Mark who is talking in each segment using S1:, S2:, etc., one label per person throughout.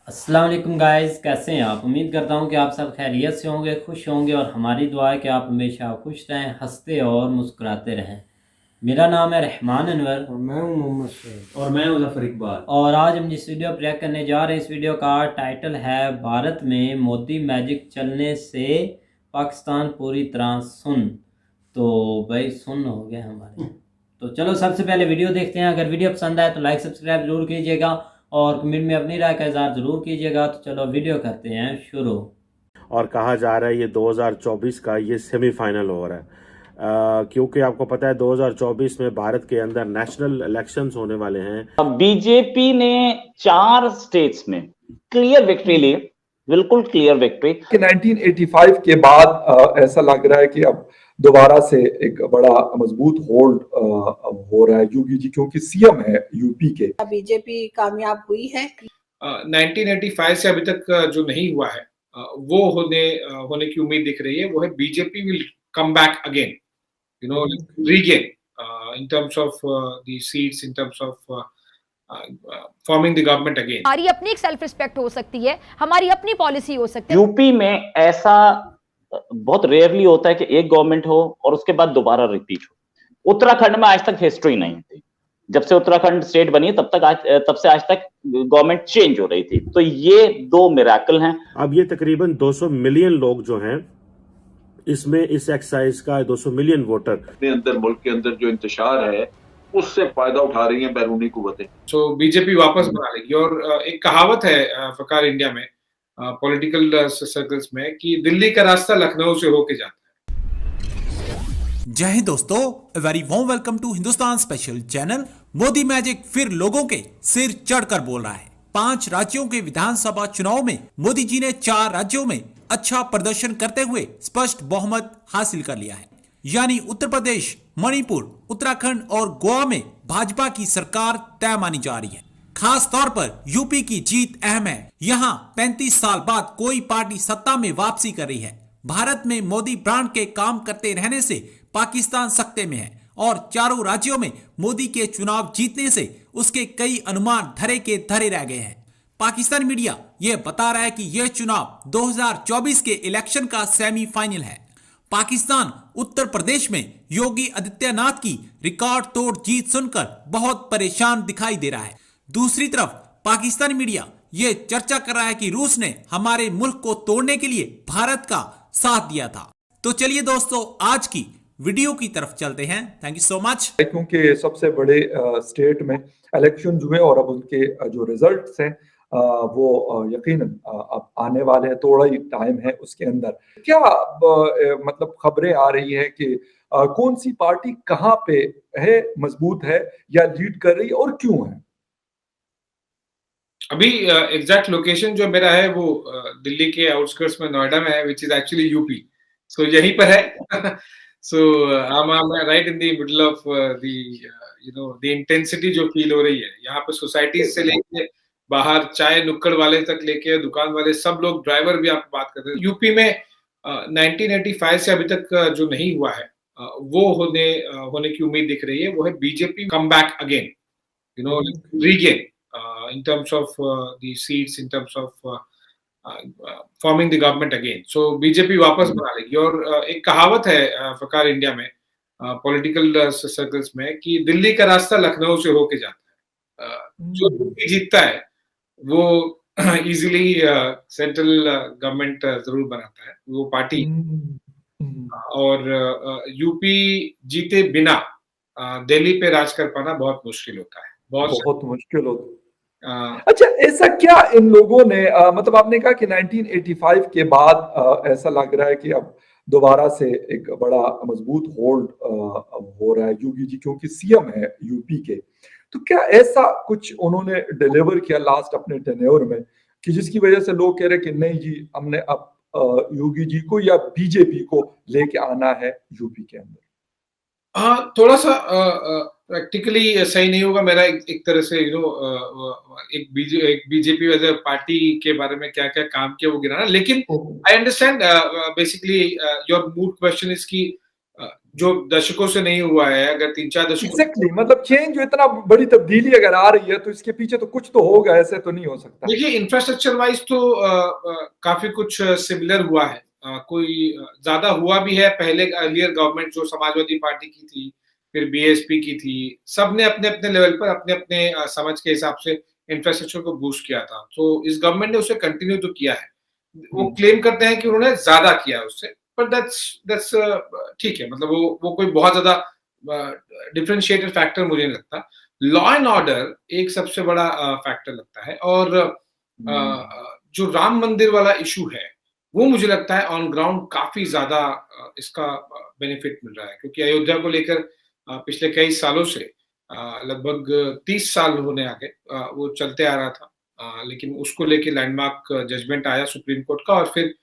S1: अस्सलाम वालेकुम गाइस, कैसे हैं आप। उम्मीद करता हूं कि आप सब खैरियत से होंगे, खुश होंगे और हमारी दुआ है कि आप हमेशा खुश रहें, हंसते और मुस्कुराते रहें। मेरा नाम है रहमान अनवर
S2: और मैं हूं मोहम्मद सैयद।
S3: और मैं हूं जफर इकबाल।
S1: और आज हम जिस वीडियो पर रिएक्ट करने जा रहे हैं, इस वीडियो का टाइटल है भारत में मोदी मैजिक चलने से पाकिस्तान पूरी तरह सुन। तो भाई सुन हो गए हमारे। तो चलो सबसे पहले वीडियो देखते हैं। अगर वीडियो पसंद आए तो लाइक सब्सक्राइब जरूर कीजिएगा और कमेंट में अपनी राय का इज़हार जरूर कीजिएगा। तो चलो वीडियो करते हैं शुरू।
S4: और कहा जा रहा है ये 2024 का ये सेमीफाइनल हो रहा है, क्योंकि आपको पता है 2024 में भारत के अंदर नेशनल इलेक्शंस होने वाले हैं।
S5: बीजेपी ने 4 स्टेट्स में क्लियर विक्ट्री ली, बिल्कुल क्लियर विक्ट्री।
S6: 1985 के बाद ऐसा लग रहा है कि अब दोबारा से एक बड़ा मजबूत होल्ड हो रहा है योगी जी, क्योंकि सीएम है यूपी के।
S7: बीजेपी कामयाब हुई है।
S2: 1985 से अभी तक जो नहीं हुआ है वो होने की उम्मीद दिख रही है। वो है BJP will come back again, regain in terms of the seats, in terms of forming the government again.
S8: हमारी अपनी एक सेल्फ रिस्पेक्ट हो सकती है, हमारी अपनी पॉलिसी हो सकती है।
S5: यूपी में ऐसा बहुत रेयरली होता है कि एक गवर्नमेंट हो और उसके बाद दोबारा रिपीट हो। उत्तराखंड में आज तक हिस्ट्री नहीं थी। जब से उत्तराखंड स्टेट बनी तब से आज तक गवर्नमेंट चेंज हो रही थी। तो ये 2 मिरेकल हैं।
S4: अब ये तकरीबन 200 मिलियन लोग जो हैं इसमें, इस एक्सरसाइज का 200 मिलियन वोटर
S9: अपने अंदर, मुल्क के अंदर जो इंतशार है उससे फायदा उठा रही हैं बैरूनी कुव्वतें।
S2: सो बीजेपी वापस बना लेगी। और एक कहावत है फकार इंडिया में, पॉलिटिकल सर्कल्स में, कि दिल्ली का रास्ता लखनऊ से होके जाता है।
S10: जय हिंद दोस्तों, very warm welcome to Hindustan special channel. Modi magic फिर लोगों के सिर चढ़कर बोल रहा है। 5 राज्यों के विधानसभा चुनाव में मोदी जी ने 4 राज्यों में अच्छा प्रदर्शन करते हुए स्पष्ट बहुमत हासिल कर लिया है। यानी उत्तर प्रदेश, मणिपुर, उत्तराखंड और गोवा में भाजपा की सरकार तय मानी जा रही है। खास तौर पर यूपी की जीत अहम है। यहाँ 35 साल बाद कोई पार्टी सत्ता में वापसी कर रही है। भारत में मोदी ब्रांड के काम करते रहने से पाकिस्तान सत्ते में है और चारों राज्यों में मोदी के चुनाव जीतने से उसके कई अनुमान धरे के धरे रह गए हैं। पाकिस्तान मीडिया यह बता रहा है कि यह चुनाव 2024 के इलेक्शन का सेमीफाइनल है। पाकिस्तान उत्तर प्रदेश में योगी आदित्यनाथ की रिकॉर्ड तोड़ जीत सुनकर बहुत परेशान दिखाई दे रहा है। दूसरी तरफ पाकिस्तान मीडिया यह चर्चा कर रहा है कि रूस ने हमारे मुल्क को तोड़ने के लिए भारत का साथ दिया था। तो चलिए दोस्तों, आज की वीडियो की तरफ चलते हैं। Thank you so much.
S6: क्योंकि सबसे बड़े स्टेट में इलेक्शन हुए और अब उनके जो रिजल्ट्स हैं वो यकीनन अब आने वाले हैं। थोड़ा ही टाइम है उसके अंदर। क्या मतलब खबरें आ रही है कि कौन सी पार्टी कहां पे है, मजबूत है या लीड कर रही है और क्यों है?
S2: अभी एग्जैक्ट लोकेशन जो मेरा है वो दिल्ली के आउटस्कर्ट्स में, नोएडा में है, which is actually UP. So यहीं पर है। So I am right in the middle of the intensity जो फील हो रही है यहाँ पे। सोसाइटीज से लेके बाहर चाय नुक्कड़ वाले तक लेके दुकान वाले सब लोग, ड्राइवर भी आप बात करते हैं। यूपी में 1985 से अभी तक जो नहीं हुआ है वो होने की उम्मीद दिख रही है। वो है BJP come back again, regain in terms of the seats, in terms of forming the government again. So BJP वापस बना लेगी। और एक कहावत है फकार इंडिया में, पॉलिटिकल सर्कल्स में, कि दिल्ली का रास्ता लखनऊ से होके जाता है। जो जीतता है वो इजीली सेंट्रल गवर्नमेंट जरूर बनाता है वो पार्टी। और यूपी जीते बिना दिल्ली पे राज कर पाना बहुत मुश्किल होता है, बहुत
S6: मुश्किल होता है। अच्छा, ऐसा क्या इन लोगों ने मतलब आपने कहा कि 1985 के बाद ऐसा लग रहा है कि अब दोबारा से एक बड़ा मजबूत होल्ड हो रहा है योगी जी, क्योंकि सीएम है यूपी के। तो क्या ऐसा कुछ उन्होंने डिलीवर किया लास्ट अपने टेन्योर में कि जिसकी वजह से लोग कह रहे कि नहीं जी, हमने अब योगी जी को या बीजेपी को लेके आना है यूपी के अंदर?
S2: हाँ, थोड़ा सा प्रैक्टिकली सही नहीं होगा। मेरा एक तरह से एक बीजेपी वैसे पार्टी के बारे में क्या क्या काम किया वो गिराना, लेकिन I understand basically your mood question is की जो दशकों से नहीं हुआ है, अगर 3-4 दशकों
S6: एग्जैक्टली मतलब चेंज, जो इतना बड़ी तब्दीली अगर आ रही है तो इसके पीछे तो कुछ तो होगा, ऐसे तो नहीं हो सकता।
S2: देखिए इंफ्रास्ट्रक्चर वाइज तो काफी कुछ सिमिलर हुआ है, कोई ज्यादा हुआ भी है। पहले अर्लियर गवर्नमेंट जो समाजवादी पार्टी की थी, फिर बीएसपी की थी, सबने अपने अपने लेवल पर अपने अपने समझ के हिसाब से इंफ्रास्ट्रक्चर को बूस्ट किया था। तो इस गवर्नमेंट ने उसे कंटिन्यू तो किया है। वो क्लेम करते हैं कि उन्होंने ज्यादा किया है उससे, पर दैट्स ठीक है, मतलब वो कोई बहुत ज्यादा डिफरेंशिएटेड फैक्टर मुझे नहीं लगता। लॉ एंड ऑर्डर एक सबसे बड़ा फैक्टर लगता है, और जो राम मंदिर वाला इशू है वो मुझे लगता है ऑन ग्राउंड काफी ज्यादा इसका बेनिफिट मिल रहा है, क्योंकि अयोध्या को लेकर पिछले कई सालों से लगभग 30 साल होने आगे वो चलते आ रहा था, लेकिन उसको लेके लैंडमार्क जजमेंट आया सुप्रीम कोर्ट का, और फिर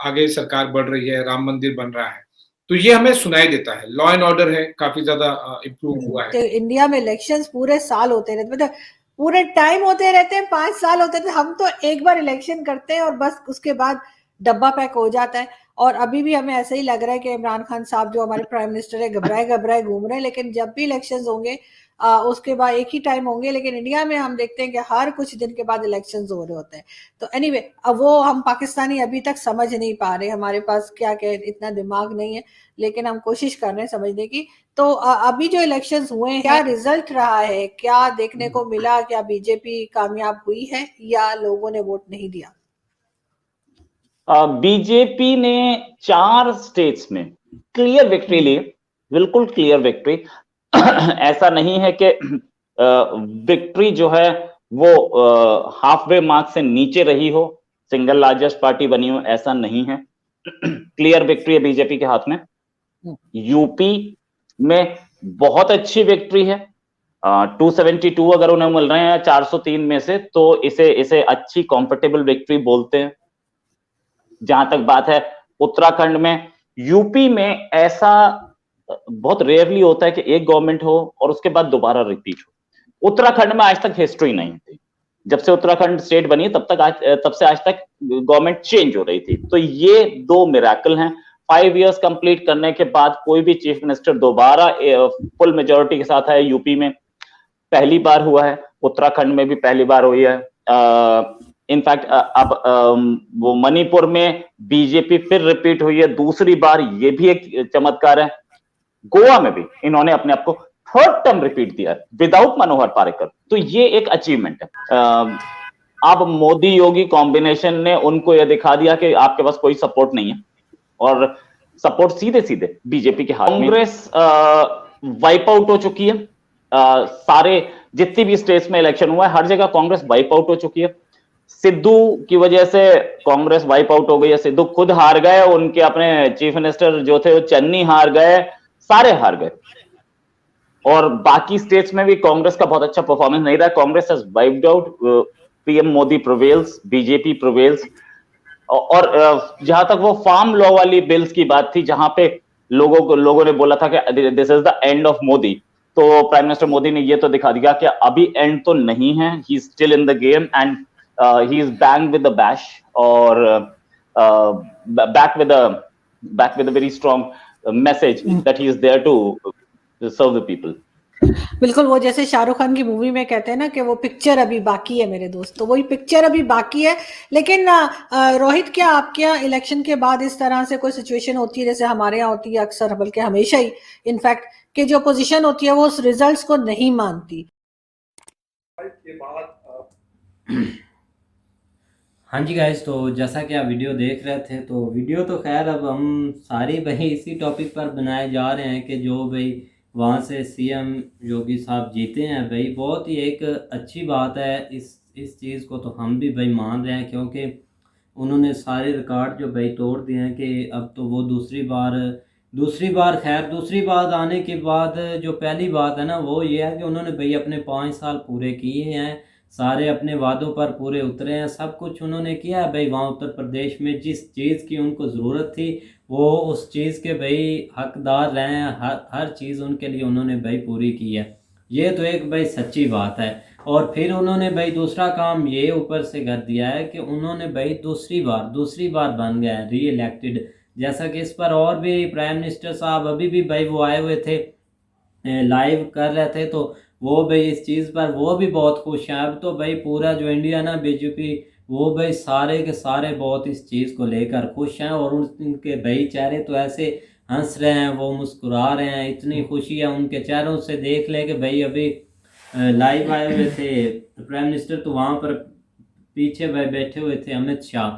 S2: आगे सरकार बढ़ रही है, राम मंदिर बन रहा है, तो ये हमें सुनाई देता है। लॉ एंड ऑर्डर है काफी ज्यादा इम्प्रूव हुआ है।
S7: तो इंडिया में इलेक्शंस पूरे साल होते रहते, मतलब पूरे टाइम होते रहते हैं, 5 साल होते थे। हम तो एक बार इलेक्शन करते हैं और बस उसके बाद डब्बा पैक हो जाता है। और अभी भी हमें ऐसा ही लग रहा है कि इमरान खान साहब जो हमारे प्राइम मिनिस्टर है घबराए घूम रहे हैं, लेकिन जब भी इलेक्शंस होंगे उसके बाद एक ही टाइम होंगे। लेकिन इंडिया में हम देखते हैं कि हर कुछ दिन के बाद इलेक्शंस हो रहे होते हैं। तो एनीवे अब वो हम पाकिस्तानी अभी तक समझ नहीं पा रहे, हमारे पास क्या इतना दिमाग नहीं है, लेकिन हम कोशिश कर रहे हैं समझने की। तो अभी जो इलेक्शंस हुए हैं, क्या रिजल्ट रहा है, क्या देखने को मिला, क्या बीजेपी कामयाब हुई है या लोगों ने वोट नहीं दिया?
S5: बीजेपी ने 4 स्टेट्स में क्लियर विक्ट्री ली, बिल्कुल क्लियर विक्ट्री। ऐसा नहीं है कि विक्ट्री जो है वो हाफ वे मार्क से नीचे रही हो, सिंगल लार्जेस्ट पार्टी बनी हो, ऐसा नहीं है। क्लियर विक्ट्री है बीजेपी के हाथ में। यूपी में बहुत अच्छी विक्ट्री है, 272 अगर उन्हें मिल रहे हैं 403 में से, तो इसे अच्छी कंफर्टेबल विक्ट्री बोलते हैं। जहां तक बात है उत्तराखंड में, यूपी में ऐसा बहुत रेयरली होता है कि एक गवर्नमेंट हो और उसके बाद दोबारा रिपीट हो। उत्तराखंड में आज तक हिस्ट्री नहीं थी। जब से उत्तराखंड स्टेट बनी तब से आज तक गवर्नमेंट चेंज हो रही थी। तो ये 2 मिरेकल हैं। 5 इयर्स कंप्लीट करने के बाद कोई भी चीफ मिनिस्टर दोबारा फुल मेजोरिटी के साथ है यूपी में, पहली बार हुआ है। उत्तराखंड में भी पहली बार हुई है। इनफैक्ट अब वो मणिपुर में बीजेपी फिर रिपीट हुई है दूसरी बार, ये भी एक चमत्कार है। गोवा में भी इन्होंने अपने आप को 3rd टर्म रिपीट दिया विदाउट मनोहर पारिकर, तो ये एक अचीवमेंट है। अब मोदी योगी कॉम्बिनेशन ने उनको यह दिखा दिया कि आपके पास कोई सपोर्ट नहीं है, और सपोर्ट सीधे सीधे बीजेपी के हाथ में। कांग्रेस वाइप आउट हो चुकी है। सारे जितनी भी स्टेट्स में इलेक्शन हुआ है हर जगह कांग्रेस वाइप आउट हो चुकी है। सिद्धू की वजह से कांग्रेस वाइप आउट हो गई है। सिद्धू खुद हार गए, उनके अपने चीफ मिनिस्टर जो थे वो चन्नी हार गए, सारे हार गए। और बाकी स्टेट्स में भी कांग्रेस का बहुत अच्छा परफॉर्मेंस नहीं रहा। Congress has wiped out. PM Modi prevails, BJP prevails. और जहां तक वो फार्म लॉ वाली बिल्स की बात थी, जहां पे लोगों ने बोला था कि this is the end of Modi, तो प्राइम मिनिस्टर मोदी ने ये तो दिखा दिया कि अभी एंड तो नहीं है, he is still in the game and he is bang with the bash, और back with a very strong message that he is there to serve the people.
S7: बिल्कुल, वो जैसे शाहरुख खान की मूवी में कहते हैं ना कि वो पिक्चर अभी बाकी है मेरे दोस्त, तो वही पिक्चर अभी बाकी है। लेकिन रोहित, क्या आपके यहाँ इलेक्शन के बाद इस तरह से कोई सिचुएशन होती है जैसे हमारे यहाँ होती है अक्सर, बल्कि हमेशा ही इनफैक्ट, कि जो अपोजिशन होती है वो उस रिजल्ट्स को नहीं मानती?
S1: हाँ जी गाइस, तो जैसा कि आप वीडियो देख रहे थे, तो वीडियो तो खैर अब हम सारी भाई इसी टॉपिक पर बनाए जा रहे हैं कि जो भाई वहाँ से सीएम योगी साहब जीते हैं भाई, बहुत ही एक अच्छी बात है। इस चीज़ को तो हम भी भाई मान रहे हैं, क्योंकि उन्होंने सारे रिकॉर्ड जो भाई तोड़ दिए हैं कि अब तो वो दूसरी बार आने के बाद जो पहली बात है ना वो ये है कि उन्होंने भाई अपने 5 साल पूरे किए हैं। सारे अपने वादों पर पूरे उतरे हैं, सब कुछ उन्होंने किया है भाई। वहाँ उत्तर प्रदेश में जिस चीज़ की उनको ज़रूरत थी वो उस चीज़ के भाई हकदार रहे हैं, हर चीज़ उनके लिए उन्होंने भाई पूरी की है। ये तो एक भाई सच्ची बात है। और फिर उन्होंने भाई दूसरा काम ये ऊपर से कर दिया है कि उन्होंने भाई दूसरी बार बन गया है री इलेक्टेड। जैसा कि इस पर और भी प्राइम मिनिस्टर साहब अभी भी भाई वो आए हुए थे, लाइव कर रहे थे, तो वो भाई इस चीज़ पर वो भी बहुत खुश हैं। अब तो भाई पूरा जो इंडिया ना बीजेपी, वो भाई सारे के सारे बहुत इस चीज़ को लेकर खुश हैं। और उनके भाई चेहरे तो ऐसे हंस रहे हैं, वो मुस्कुरा रहे हैं, इतनी खुशी है उनके चेहरों से। देख ले कि भाई अभी लाइव आए हुए थे प्राइम मिनिस्टर, तो वहाँ पर पीछे भाई बैठे हुए थे अमित शाह,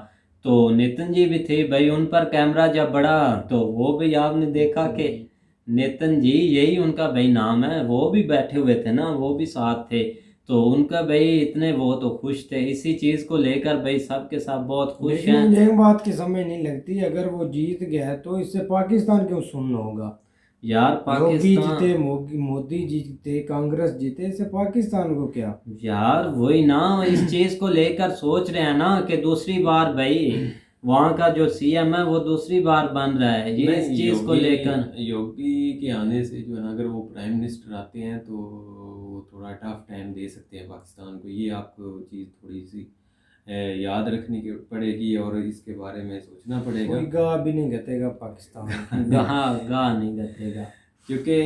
S1: तो नितिन जी भी थे भाई। उन पर कैमरा जब बढ़ा तो वो भी आपने देखा कि नितिन जी, यही उनका भाई नाम है, वो भी बैठे हुए थे ना, वो भी साथ थे। तो उनका भाई इतने वो तो खुश थे इसी चीज़ को लेकर भाई, सब के सब बहुत खुश
S3: लेकिन
S1: हैं।
S3: मुझे एक बात की समझ नहीं लगती, अगर वो जीत गया तो इससे पाकिस्तान क्यों सुनना होगा?
S1: यार
S3: योगी
S1: पाकिस्तान,
S3: जीते, मोदी जीते, कांग्रेस जीते, इससे पाकिस्तान को क्या?
S1: यार वही ना, इस चीज़ को लेकर सोच रहे हैं ना कि दूसरी बार भाई वहाँ का जो सीएम है वो दूसरी बार बन रहा है, ये इस चीज़ को लेकर।
S11: योगी के आने से जो है ना, अगर वो प्राइम मिनिस्टर आते हैं तो वो थोड़ा टफ टाइम दे सकते हैं पाकिस्तान को। ये आपको चीज़ थोड़ी सी याद रखनी पड़ेगी और इसके बारे में सोचना पड़ेगा।
S3: कोई गा भी नहीं गतेगा पाकिस्तान
S1: गा नहीं गतेगा,
S11: क्योंकि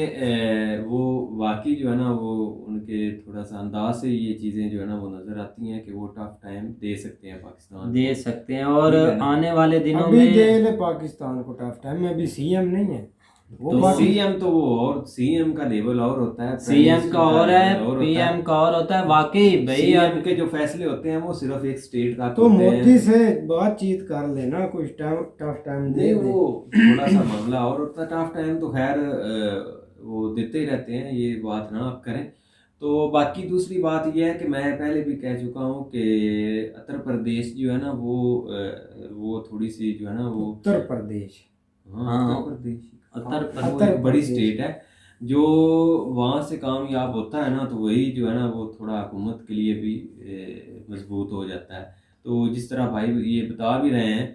S11: वो वाकई जो है ना, वो उनके थोड़ा सा अंदाज से ये चीज़ें जो है ना वो नज़र आती हैं कि वो टफ टाइम दे सकते हैं पाकिस्तान
S1: दे
S11: को।
S1: सकते हैं। और आने वाले दिनों
S3: अभी
S1: में
S3: दे ले पाकिस्तान को टफ टाइम में, अभी सीएम नहीं है वो।
S11: तो
S3: बाकी
S11: सीएम तो वो, और सीएम का लेवल और होता है,
S1: सीएम का और है, पीएम का और होता है। वाकई भाई
S11: सीएम के जो फैसले होते हैं वो सिर्फ एक स्टेट का
S3: तो
S11: होते हैं।
S3: मोदी से बातचीत कर लेना, कुछ टफ टाइम दे
S11: नहीं,
S3: दे।
S11: वो थोड़ा सा मामला और होता है। टफ टाइम तो खैर वो देते ही रहते हैं, ये बात ना आप करें। तो बाकी दूसरी बात यह है कि मैं पहले भी कह चुका हूँ कि उत्तर प्रदेश जो है ना वो थोड़ी सी जो है ना वो
S3: उत्तर प्रदेश,
S1: हाँ,
S11: उत्तर प्रदेश
S1: उत्तर
S11: वो एक बड़ी स्टेट है। जो वहाँ से कामयाब होता है ना, तो वही जो है ना वो थोड़ा हुकूमत के लिए भी मजबूत हो जाता है। तो जिस तरह भाई ये बता भी रहे हैं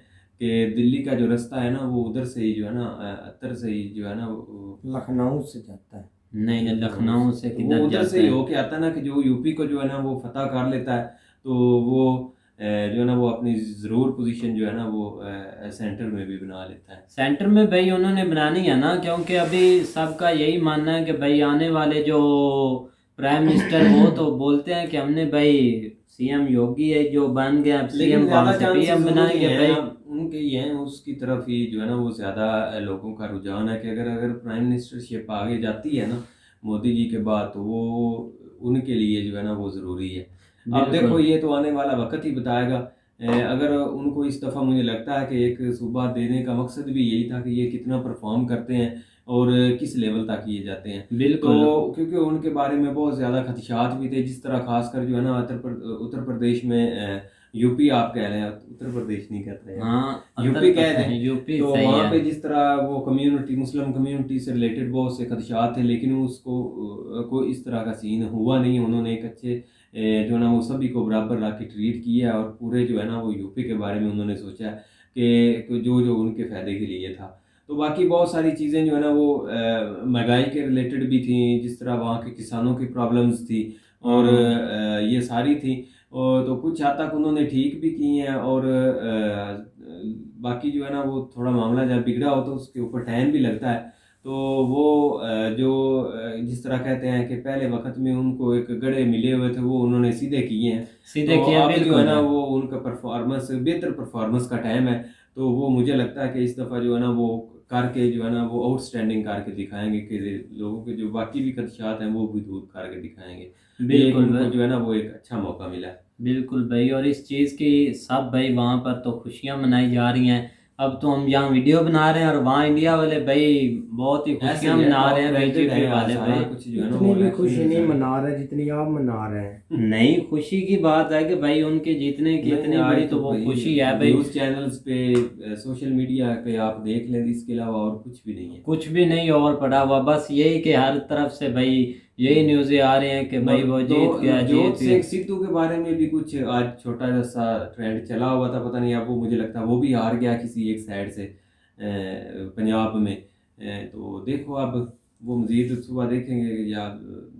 S11: कि दिल्ली का जो रास्ता है ना वो उधर से ही जो है ना, उत्तर से ही जो है ना
S3: लखनऊ से जाता है।
S1: नहीं, लखनऊ से
S11: वो
S1: किधर
S11: उधर
S1: जाते
S11: से ही
S1: हैं?
S11: होके आता है ना, कि जो यूपी को जो है ना वो फतह कर लेता है, तो वो जो है ना वो अपनी ज़रूर पोजीशन जो है ना वो सेंटर में भी बना लेता है।
S1: सेंटर में भाई उन्होंने बनानी है ना, क्योंकि अभी सबका यही मानना है कि भाई आने वाले जो प्राइम मिनिस्टर वो तो बोलते हैं कि हमने भाई सीएम योगी है जो बन गया, सीएम वहाँ से पीएम बनाएंगे भाई।
S11: उनके ये हैं उसकी तरफ ही जो है ना वो ज़्यादा लोगों का रुझान है कि अगर प्राइम मिनिस्टरशिप आगे जाती है ना मोदी जी के बाद, तो वो उनके लिए जो है ना वो ज़रूरी है। अब देखो, ये तो आने वाला वक्त ही बताएगा। अगर उनको इस दफ़ा मुझे लगता है कि एक सूबा देने का मकसद भी यही था कि ये कितना परफॉर्म करते हैं और किस लेवल तक ये जाते हैं।
S1: बिल्कुल,
S11: तो क्योंकि उनके बारे में बहुत ज़्यादा खदशात भी थे, जिस तरह खासकर जो है ना उत्तर प्रदेश में यूपी आप कह रहे हैं, उत्तर प्रदेश नहीं कहते हैं,
S1: हाँ,
S11: यूपी कह रहे हैं।
S1: यूपी
S11: तो
S1: सही
S11: वहाँ
S1: है।
S11: पे जिस तरह वो कम्युनिटी, मुस्लिम कम्युनिटी से रिलेटेड बहुत से खदशात थे, लेकिन उसको कोई इस तरह का सीन हुआ नहीं। उन्होंने एक अच्छे जो है ना वो सभी को बराबर रख के ट्रीट किया और पूरे जो है ना वो यूपी के बारे में उन्होंने सोचा कि जो उनके फ़ायदे के लिए था। तो बाकी बहुत सारी चीज़ें जो है ना वो महंगाई के रिलेटेड भी थी, जिस तरह वहाँ के किसानों की प्रॉब्लम्स थी और ये सारी थी। और तो कुछ हद तक उन्होंने ठीक भी की हैं और बाकी जो है ना वो थोड़ा मामला जब बिगड़ा हो तो उसके ऊपर टाइम भी लगता है। तो वो जो जिस तरह कहते हैं कि पहले वक्त में उनको एक गड़े मिले हुए थे वो उन्होंने सीधे किए हैं,
S1: सीधे
S11: तो
S1: किया,
S11: अब जो है
S1: बिल्कुल
S11: ना
S1: है।
S11: वो उनका बेहतर परफॉर्मेंस का टाइम है। तो वो मुझे लगता है कि इस दफ़ा जो है ना वो करके जो है ना वो आउटस्टैंडिंग करके दिखाएंगे कि लोगों के जो बाकी भी खदशात हैं वो भी दूर करके दिखाएंगे।
S1: बिल्कुल
S11: उनको
S1: भाई,
S11: जो है ना वो एक अच्छा मौका मिला है।
S1: बिल्कुल भाई। और इस चीज़ की सब भाई वहाँ पर तो खुशियाँ मनाई जा रही हैं। अब तो हम यहाँ वीडियो बना रहे हैं और वहाँ इंडिया वाले भाई बहुत ही खुशियाँ मना रहे हैं, बीजेपी वाले भाई।
S11: कुछ जो है ना
S3: इतनी
S11: वो
S3: भी खुशी नहीं मना रहे जितनी आप मना रहे हैं।
S1: नहीं, खुशी की बात है कि भाई उनके जीतने की इतनी बड़ी तो वो खुशी है भाई।
S11: न्यूज़ चैनल्स पे, सोशल मीडिया पे आप देख लें, इसके अलावा और कुछ भी नहीं है।
S1: कुछ भी नहीं और पड़ा हुआ, बस यही कि हर तरफ से भाई यही न्यूज़ें आ रही हैं कि भाई वो जीत गया
S11: नवजोत
S1: जीत गया।
S11: सिंह सिद्धू के बारे में भी कुछ आज छोटा सा ट्रेंड चला हुआ था, पता नहीं अब वो, मुझे लगता है वो भी हार गया किसी एक साइड से पंजाब में। तो देखो अब वो मजीद सुबह देखेंगे या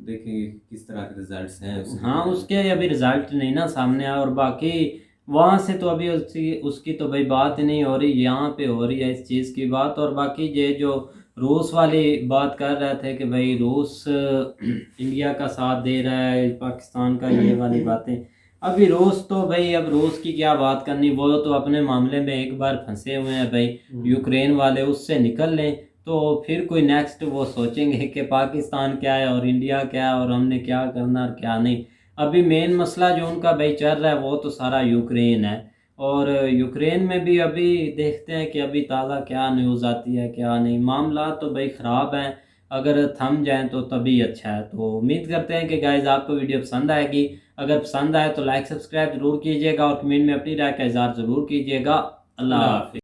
S11: देखेंगे किस तरह के रिजल्ट्स हैं उसके।
S1: हाँ, उसके अभी रिजल्ट नहीं ना सामने आया, और बाकी वहाँ से तो अभी उसकी तो भाई बात ही नहीं हो रही, यहाँ पे हो रही है इस चीज़ की बात। और बाकी ये जो रूस वाली बात कर रहे थे कि भाई रूस इंडिया का साथ दे रहा है, पाकिस्तान का, ये वाली बातें, अभी रूस तो भाई, अब रूस की क्या बात करनी, वो तो अपने मामले में एक बार फंसे हुए हैं भाई, यूक्रेन वाले, उससे निकल लें तो फिर कोई नेक्स्ट वो सोचेंगे कि पाकिस्तान क्या है और इंडिया क्या है और हमने क्या करना और क्या नहीं। अभी मेन मसला जो उनका भाई चल रहा है वो तो सारा यूक्रेन है, और यूक्रेन में भी अभी देखते हैं कि अभी ताज़ा क्या न्यूज़ आती है क्या नहीं। मामला तो भाई ख़राब हैं, अगर थम जाएं तो तभी अच्छा है। तो उम्मीद करते हैं कि गाइज़ आपको वीडियो पसंद आएगी। अगर पसंद आए तो लाइक सब्सक्राइब ज़रूर कीजिएगा और कमेंट में अपनी राय का इज़हार ज़रूर कीजिएगा। अल्लाह हाफिज़।